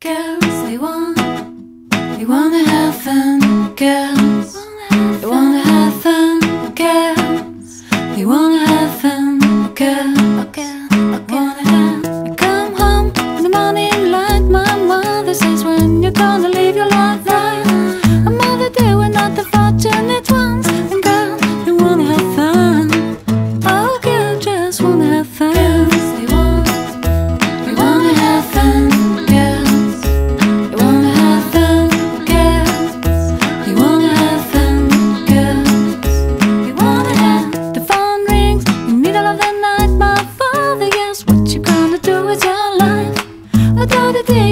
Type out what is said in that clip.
Girls, they wanna have fun. Girls, they wanna have fun. Girls, they wanna have fun. Girls, I come home in the morning light. My mother says, when you're gonna live your life right. A mother, they were not the fortunate ones. And girls, they wanna have fun. Oh, girls just wanna have fun. Girls, they wanna have fun. The day